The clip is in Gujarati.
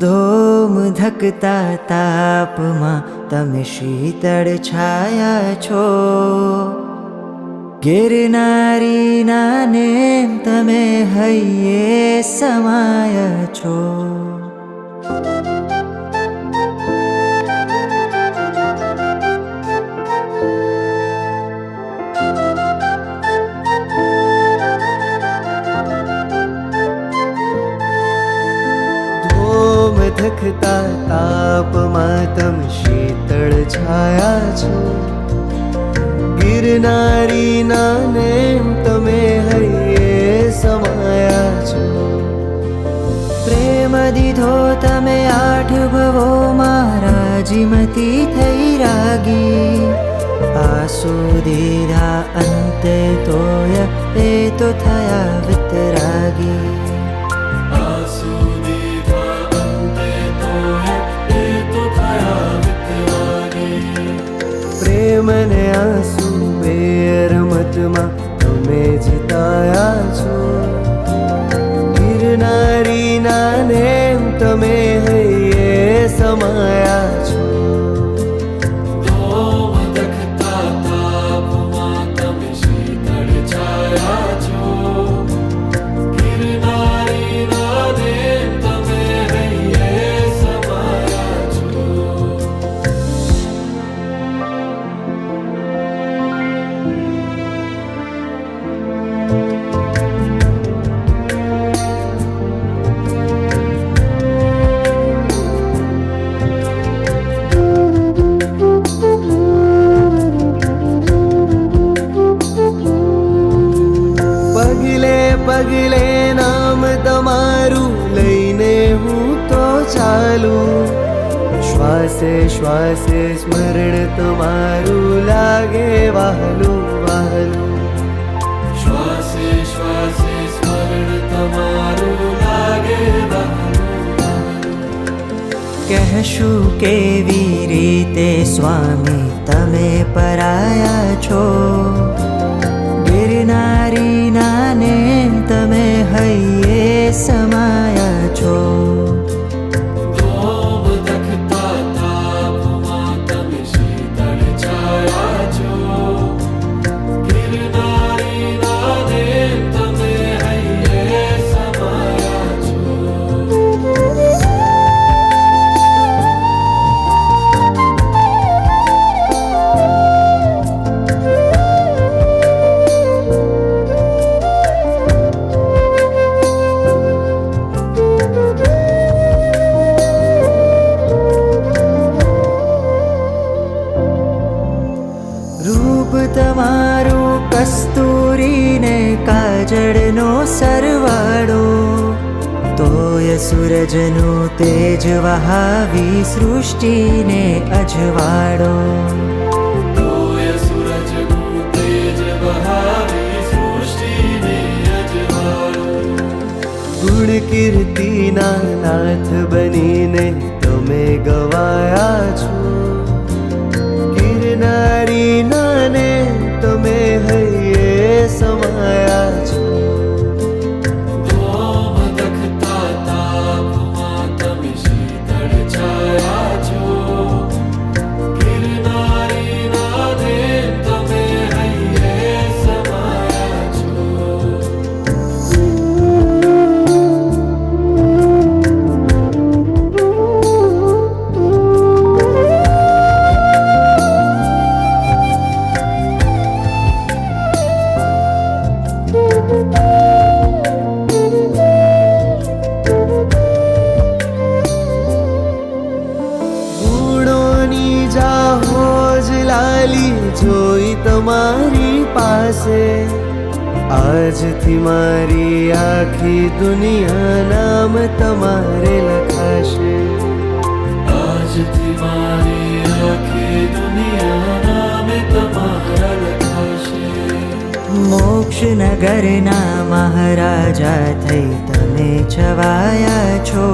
ધોમ ધકતા તાપમાં તમે શીતળ છાયા છો, ગિરનારીના નેમ તમે હૈયે સમાયા છો. ધકતા તાપમાં તમે શીતળ છાયા છો, ગિરનારીના નેમ તમે હૈયે સમાયા છો. પ્રેમ દીધો તમે આઠ ભવોમાં રાજીમતી થઈ રાગી, આંસુ દીધા અંતે તોય એ તો થયા વિતરાગી. પ્રેમને આંસુ બે રમતમાં તમે જીતાયા છો, ગિરનારીના નેમ તમે હૈયે સમાયા છો. પગલે નામ તમારું લઈને હું તો ચાલું, શ્વાસે શ્વાસે સ્મરણ તમારું લાગે વહાલું વહાલું. શ્વાસે શ્વાસે સ્મરણ તમારું લાગે વહાલું વહાલું. કહેશું કેવી રીતે સ્વામી તમે પરાયા છો, ગિરનારીના નેમ તમે હૈયે સમાયા છો. તમારું કસ્તુરીને કાજળનો સરવાળો, તોય સૂરજનું તેજ વહાવી સૃષ્ટિને અજવાળો. તોય સૂરજનું તેજ વહાવી સૃષ્ટિને અજવાળો. ગુણ કીર્તિના નાથ બનીને તમે ગવાયા છો, ગિરનારીના ને તમે હૈયે સમાયા છો. જોઈ તમારી પાસે આજથી મારી આખી દુનિયા નામ તમારે લખાશે. આજથી મારી આખી દુનિયા નામ તમારા લખાશે. મોક્ષ નગરના મહારાજા થઈ તમે છવાયા છો,